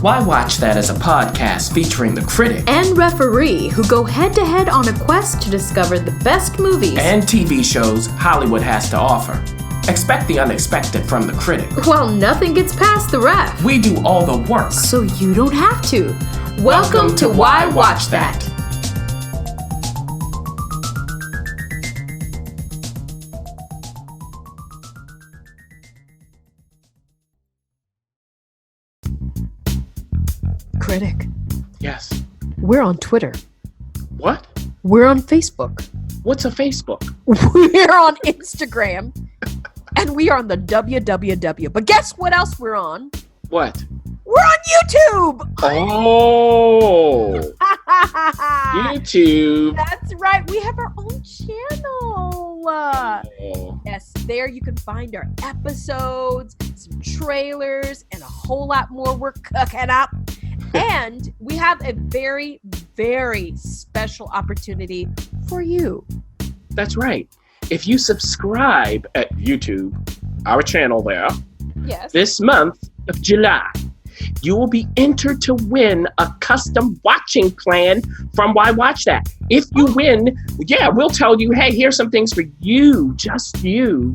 Why Watch That is a podcast featuring the critic and referee who go head-to-head on a quest to discover the best movies and TV shows Hollywood has to offer. Expect the unexpected from the critic. Well, nothing gets past the ref. We do all the work, so you don't have to. Welcome to Why Watch That. Critic. Yes. We're on Twitter. What? We're on Facebook. What's a Facebook? We're on Instagram. And we are on the www. But guess what else we're on? What? We're on YouTube! Oh! YouTube. That's right. We have our own channel. Yes, there you can find our episodes, some trailers, and a whole lot more we're cooking up. And we have a very, very special opportunity for you. That's right. If you subscribe at YouTube, our channel there, yes, this month of July, you will be entered to win a custom watching plan from Why Watch That. If you win, we'll tell you, hey, here's some things for you, just you,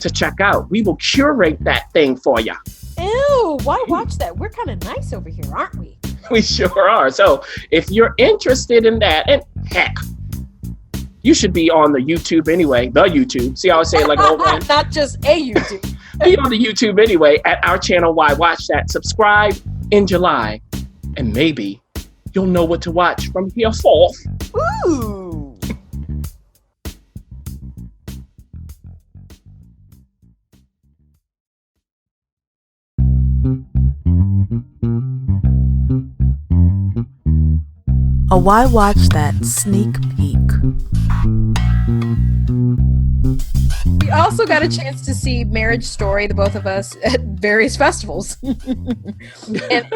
to check out. We will curate that thing for you. Ew, why watch that? We're kind of nice over here, aren't we? We sure are. So if you're interested in that, and heck, you should be on the YouTube anyway. The YouTube. See how I say it like old man? Not just a YouTube. Be on the YouTube anyway at our channel, Why Watch That. Subscribe in July, and maybe you'll know what to watch from here forth. Ooh. A Why Watch That sneak peek. We also got a chance to see Marriage Story, the both of us, at various festivals. And it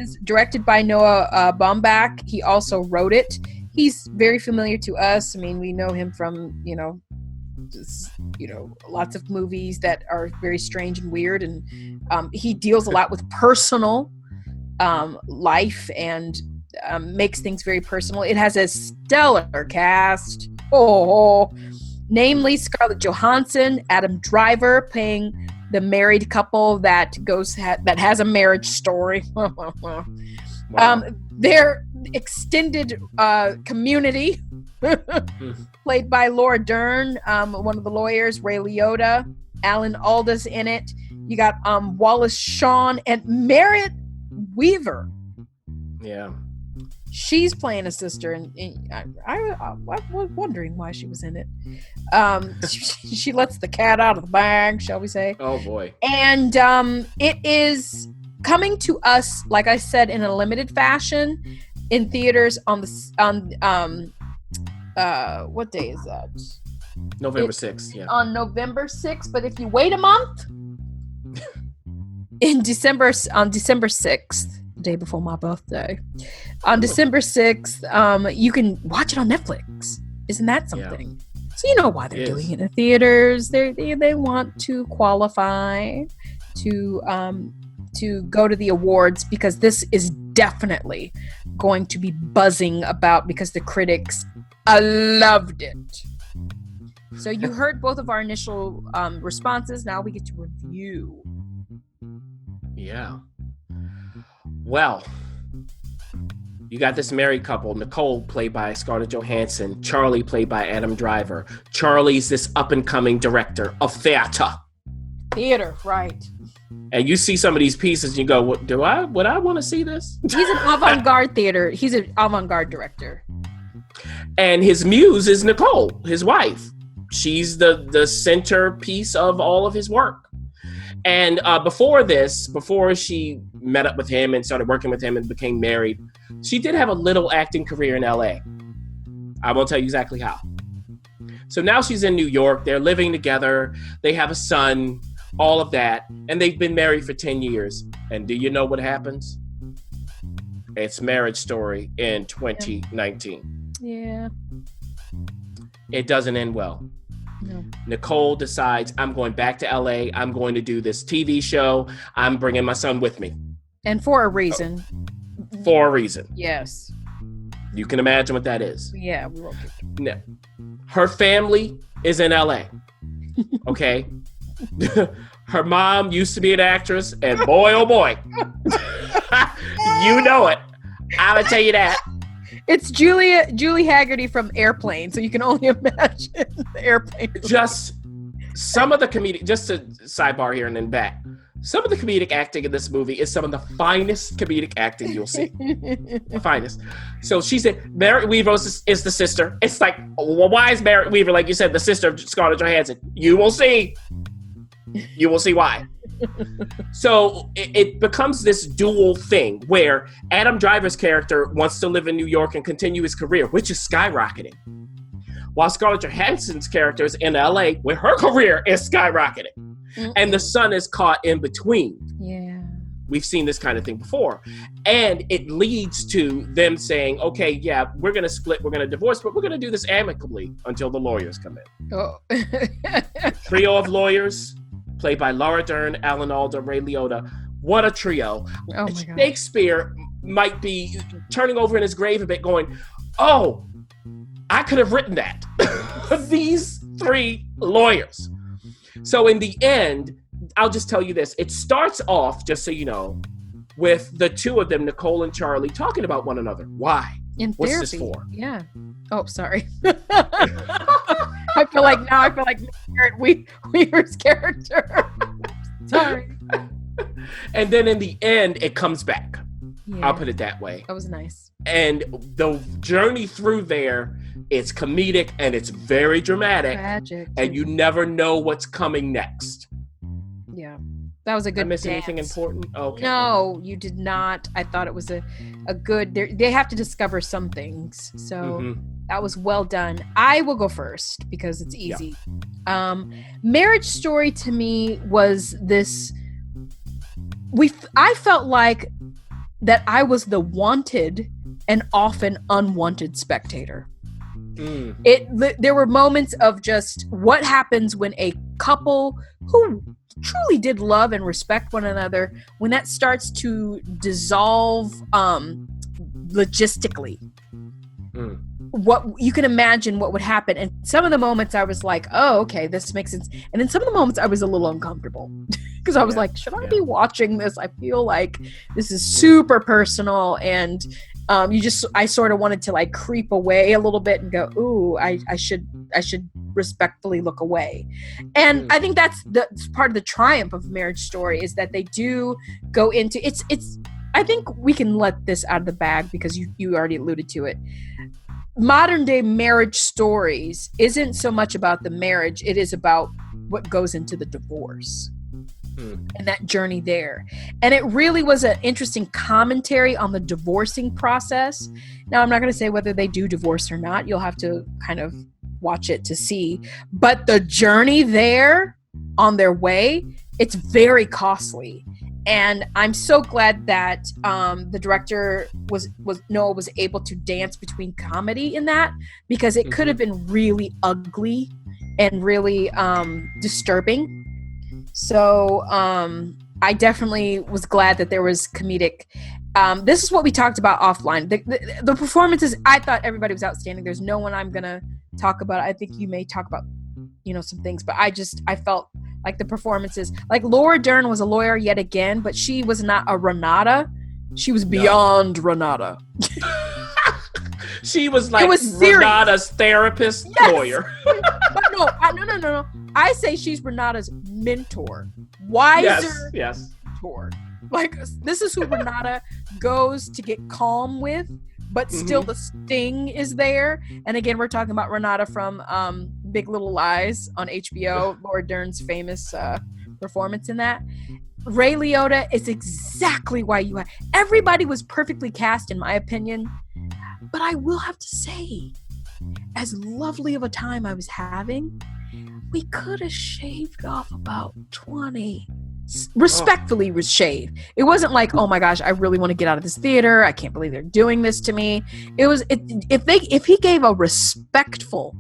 is directed by Noah Baumbach. He also wrote it. He's very familiar to us. I mean, we know him from, lots of movies that are very strange and weird. And he deals a lot with personal life and makes things very personal. It has a stellar cast. Namely Scarlett Johansson, Adam Driver playing the married couple that has a marriage story. Wow. Their extended community, played by Laura Dern, one of the lawyers, Ray Liotta, Alan Alda's in it. You got Wallace Shawn and Merritt Wever. Yeah. She's playing a sister, and I was wondering why she was in it. She lets the cat out of the bag, shall we say? Oh boy! And it is coming to us, like I said, in a limited fashion in theaters on what day is that? November 6th. Yeah. On November 6th, but if you wait a month, on December 6th. Day before my birthday. On December 6th, you can watch it on Netflix. Isn't that something? Yeah. So you know why they're doing it in theaters. They want to qualify to go to the awards, because this is definitely going to be buzzing about, because the critics loved it. So you heard both of our initial responses. Now we get to review. Yeah. Well, you got this married couple, Nicole, played by Scarlett Johansson, Charlie, played by Adam Driver. Charlie's this up-and-coming director of theater. Theater, right. And you see some of these pieces, and you go, would I want to see this? He's an avant-garde theater. He's an avant-garde director. And his muse is Nicole, his wife. She's the centerpiece of all of his work. And before she met up with him and started working with him and became married, she did have a little acting career in LA. I won't tell you exactly how. So now she's in New York. They're living together. They have a son, all of that. And they've been married for 10 years. And do you know what happens? It's Marriage Story in 2019. Yeah. It doesn't end well. No. Nicole decides, I'm going back to LA. I'm going to do this TV show. I'm bringing my son with me. And for a reason. For a reason. Yes. You can imagine what that is. Yeah, we won't get No. Her family is in LA. Okay? Her mom used to be an actress, and boy, oh boy. You know it. I'm going to tell you that. It's Julie Haggerty from Airplane, so you can only imagine the Airplane. Just some of the comedic, just to sidebar here and then back. Some of the comedic acting in this movie is some of the finest comedic acting you'll see. The finest. So she said, Merritt Wever is the sister. It's like, well, why is Merritt Wever, like you said, the sister of Scarlett Johansson? You will see. You will see why. So it becomes this dual thing where Adam Driver's character wants to live in New York and continue his career, which is skyrocketing. While Scarlett Johansson's character is in LA, where her career is skyrocketing. Mm-hmm. And the son is caught in between. Yeah. We've seen this kind of thing before. And it leads to them saying, okay, yeah, we're going to split, we're going to divorce, but we're going to do this amicably until the lawyers come in. Oh. Trio of lawyers, played by Laura Dern, Alan Alda, Ray Liotta. What a trio. Oh my God. Shakespeare might be turning over in his grave a bit going, oh, I could have written that. These three lawyers. So in the end, I'll just tell you this. It starts off, just so you know, with the two of them, Nicole and Charlie, talking about one another. Why? In What's therapy. this for? Yeah. Oh, sorry. I feel like Merritt Weaver's character. Sorry. And then in the end, it comes back. Yeah. I'll put it that way. That was nice. And the journey through there, it's comedic and it's very dramatic. Tragic. And you never know what's coming next. Yeah. That was a good Did I miss dance. anything important? Okay. No, you did not. I thought it was a good... They have to discover some things. So that was well done. I will go first because it's easy. Yeah. Marriage Story to me was this... I felt like that I was the wanted and often unwanted spectator. There were moments of just what happens when a couple who truly did love and respect one another, when that starts to dissolve logistically. What you can imagine what would happen. And some of the moments I was like, oh, okay, this makes sense. And then some of the moments I was a little uncomfortable because I was like, should I be watching this? I feel like this is super personal. And I sort of wanted to like creep away a little bit and go, ooh, I should respectfully look away. And I think that's part of the triumph of Marriage Story is that they do go into it's I think we can let this out of the bag because you already alluded to it. Modern day marriage stories isn't so much about the marriage, it is about what goes into the divorce and that journey there. And it really was an interesting commentary on the divorcing process. Now, I'm not going to say whether they do divorce or not. You'll have to kind of watch it to see. But the journey there on their way, it's very costly. And I'm so glad that the director Noah was able to dance between comedy in that, because it could have been really ugly and really disturbing. So I definitely was glad that there was comedic. This is what we talked about offline. The performances, I thought everybody was outstanding. There's no one I'm gonna talk about. I think you may talk about some things, but I felt like the performances, like Laura Dern was a lawyer yet again, but she was not a Renata. She was beyond Renata. She was like Renata's therapist lawyer. But no. I say she's Renata's mentor. Wiser mentor. Like, this is who Renata goes to get calm with, but still the sting is there. And again, we're talking about Renata from Big Little Lies on HBO, Laura Dern's famous performance in that. Ray Liotta is exactly why everybody was perfectly cast, in my opinion. But I will have to say, as lovely of a time I was having, we could have shaved off about 20. Respectfully was shaved. It wasn't like, oh my gosh, I really want to get out of this theater. I can't believe they're doing this to me. It was if he gave a respectful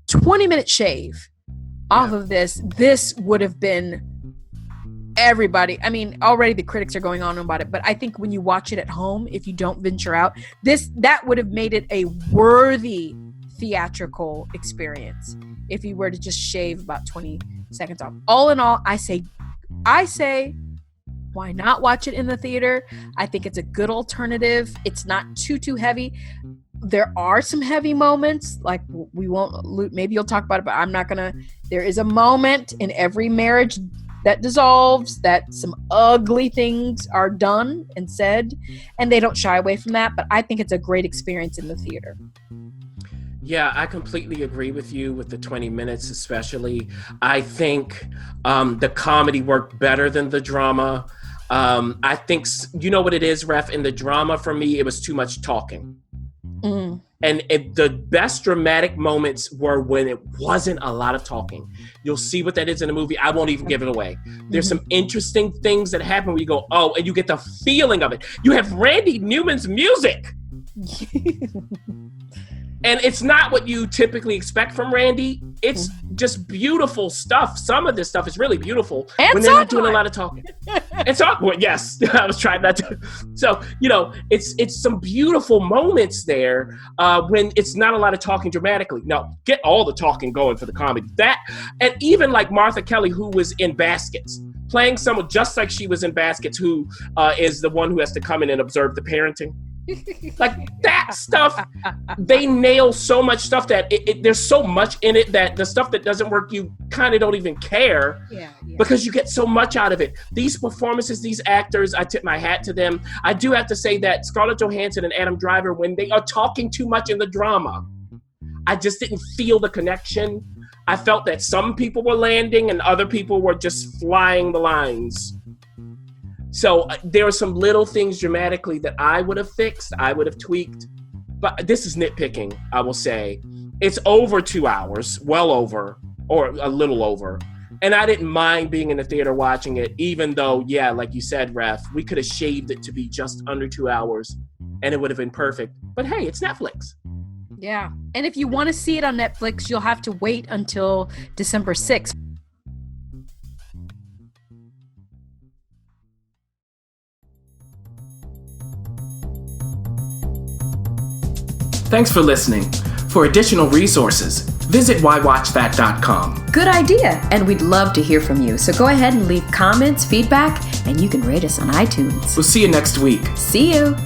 20-minute shave off of this would have been everybody, I mean, already the critics are going on about it, but I think when you watch it at home, if you don't venture out, that would have made it a worthy theatrical experience if you were to just shave about 20 seconds off. All in all, I say, why not watch it in the theater? I think it's a good alternative. It's not too heavy. There are some heavy moments, like we won't, maybe you'll talk about it, but I'm not gonna. There is a moment in every marriage that dissolves that some ugly things are done and said, and they don't shy away from that. But I think it's a great experience in the theater. Yeah, I completely agree with you with the 20 minutes, especially. I think the comedy worked better than the drama. I think, you know what it is, Ref? In the drama, for me, it was too much talking. Mm. And the best dramatic moments were when it wasn't a lot of talking. You'll see what that is in the movie. I won't even give it away. There's some interesting things that happen where you go, oh, and you get the feeling of it. You have Randy Newman's music. And it's not what you typically expect from Randy. It's just beautiful stuff. Some of this stuff is really beautiful and when they're not doing a lot of talking. It's awkward, yes. I was trying not to. So, you know, it's some beautiful moments there when it's not a lot of talking dramatically. No, get all the talking going for the comedy. That, and even like Martha Kelly, who was in Baskets, playing someone just like she was in Baskets, who is the one who has to come in and observe the parenting. Like that stuff, they nail so much stuff that there's so much in it that the stuff that doesn't work, you kind of don't even care because you get so much out of it. These performances, these actors, I tip my hat to them. I do have to say that Scarlett Johansson and Adam Driver, when they are talking too much in the drama, I just didn't feel the connection. I felt that some people were landing and other people were just flying the lines. So there are some little things dramatically that I would have fixed, I would have tweaked, but this is nitpicking, I will say. It's over 2 hours, well over, or a little over. And I didn't mind being in the theater watching it, even though, yeah, like you said, Ref, we could have shaved it to be just under 2 hours and it would have been perfect. But hey, it's Netflix. Yeah. And if you want to see it on Netflix, you'll have to wait until December 6th. Thanks for listening. For additional resources, visit WhyWatchThat.com. Good idea, and we'd love to hear from you. So go ahead and leave comments, feedback, and you can rate us on iTunes. We'll see you next week. See you.